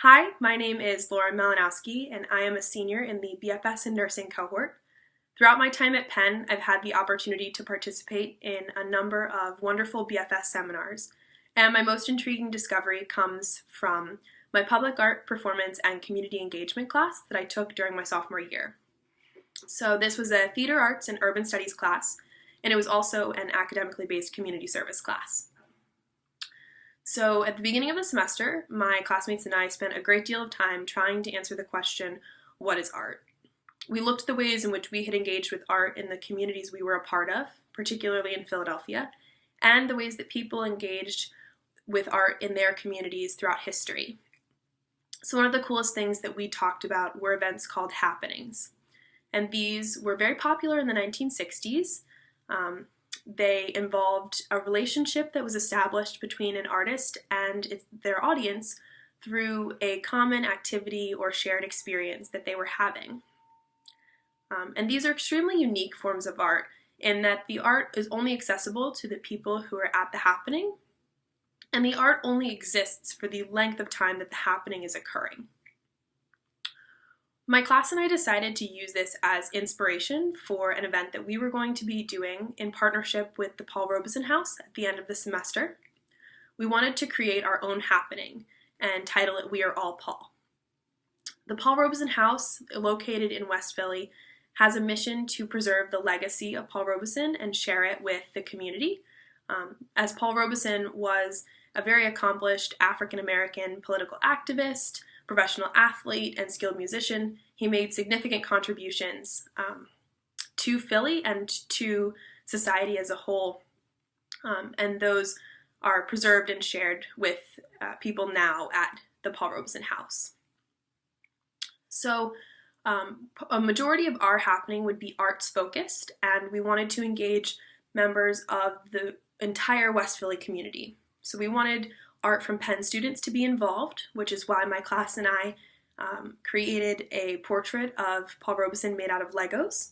Hi, my name is Laura Malinowski, and I am a senior in the BFS in Nursing cohort. Throughout my time at Penn, I've had the opportunity to participate in a number of wonderful BFS seminars, and my most intriguing discovery comes from my public art, performance, and community engagement class that I took during my sophomore year. So this was a theater arts and urban studies class, and it was also an academically based community service class. So at the beginning of the semester, my classmates and I spent a great deal of time trying to answer the question, what is art? We looked at the ways in which we had engaged with art in the communities we were a part of, particularly in Philadelphia, and the ways that people engaged with art in their communities throughout history. So one of the coolest things that we talked about were events called happenings. And these were very popular in the 1960s. They involved a relationship that was established between an artist and their audience through a common activity or shared experience that they were having. And these are extremely unique forms of art in that the art is only accessible to the people who are at the happening, and the art only exists for the length of time that the happening is occurring. My class and I decided to use this as inspiration for an event that we were going to be doing in partnership with the Paul Robeson House at the end of the semester. We wanted to create our own happening and title it We Are All Paul. The Paul Robeson House, located in West Philly, has a mission to preserve the legacy of Paul Robeson and share it with the community. As Paul Robeson was a very accomplished African-American political activist, professional athlete, and skilled musician, he made significant contributions to Philly and to society as a whole, and those are preserved and shared with people now at the Paul Robeson House. So a majority of our happening would be arts focused, and we wanted to engage members of the entire West Philly community. So we wanted art from Penn students to be involved, which is why my class and I created a portrait of Paul Robeson made out of Legos.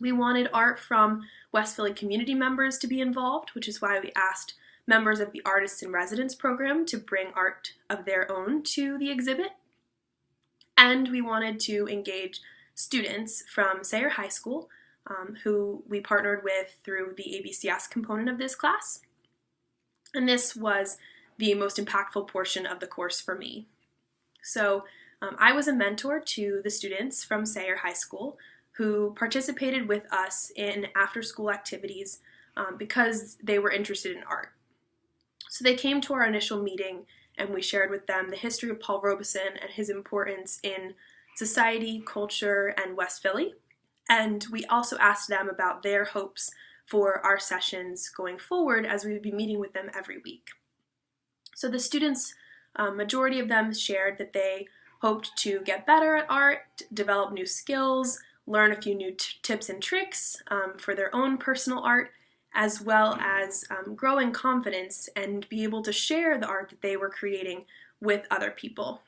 We wanted art from West Philly community members to be involved, which is why we asked members of the Artists in Residence program to bring art of their own to the exhibit. And we wanted to engage students from Sayre High School, who we partnered with through the ABCS component of this class. And this was the most impactful portion of the course for me. So I was a mentor to the students from Sayre High School who participated with us in after-school activities because they were interested in art. So they came to our initial meeting and we shared with them the history of Paul Robeson and his importance in society, culture, and West Philly. And we also asked them about their hopes for our sessions going forward as we would be meeting with them every week. So the students, majority of them shared that they hoped to get better at art, develop new skills, learn a few new tips and tricks for their own personal art, as well as grow in confidence and be able to share the art that they were creating with other people.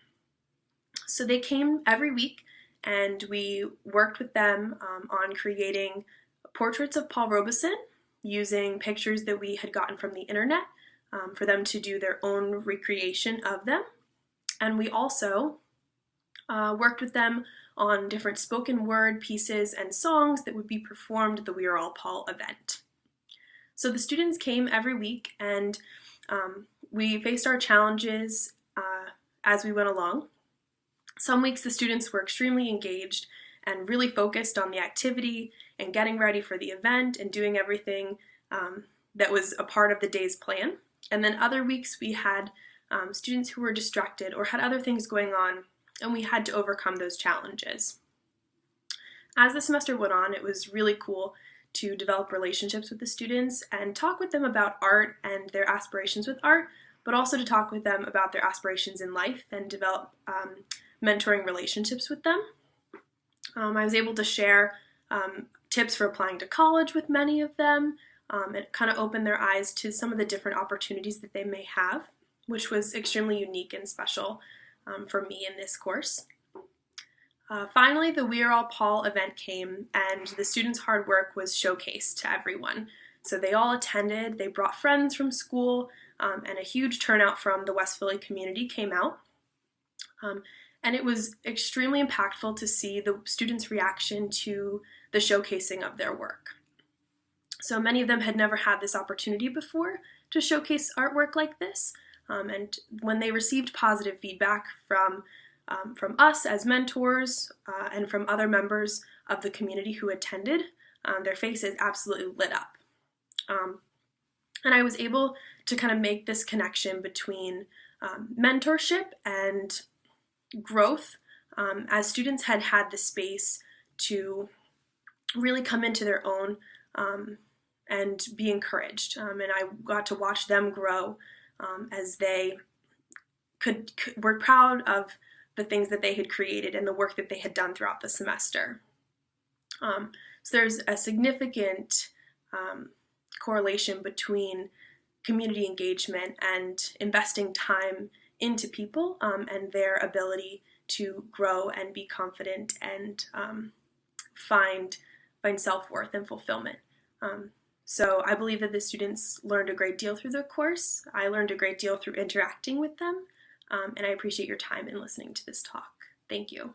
So they came every week and we worked with them on creating portraits of Paul Robeson using pictures that we had gotten from the internet for them to do their own recreation of them. And we also worked with them on different spoken word pieces and songs that would be performed at the We Are All Paul event. So the students came every week and we faced our challenges as we went along. Some weeks the students were extremely engaged and really focused on the activity and getting ready for the event and doing everything that was a part of the day's plan. And then other weeks we had students who were distracted or had other things going on, and we had to overcome those challenges. As the semester went on, it was really cool to develop relationships with the students and talk with them about art and their aspirations with art, but also to talk with them about their aspirations in life and develop mentoring relationships with them. I was able to share tips for applying to college with many of them. It kind of opened their eyes to some of the different opportunities that they may have, which was extremely unique and special for me in this course. Finally, the We Are All Paul event came and the students' hard work was showcased to everyone. So they all attended, they brought friends from school, and a huge turnout from the West Philly community came out. And it was extremely impactful to see the students' reaction to the showcasing of their work. So many of them had never had this opportunity before to showcase artwork like this. And when they received positive feedback from us as mentors and from other members of the community who attended, their faces absolutely lit up. And I was able to kind of make this connection between mentorship and growth as students had had the space to really come into their own and be encouraged. And I got to watch them grow as they were proud of the things that they had created and the work that they had done throughout the semester. So there's a significant correlation between community engagement and investing time into people and their ability to grow and be confident and find self-worth and fulfillment. So I believe that the students learned a great deal through the course. I learned a great deal through interacting with them, and I appreciate your time in listening to this talk. Thank you.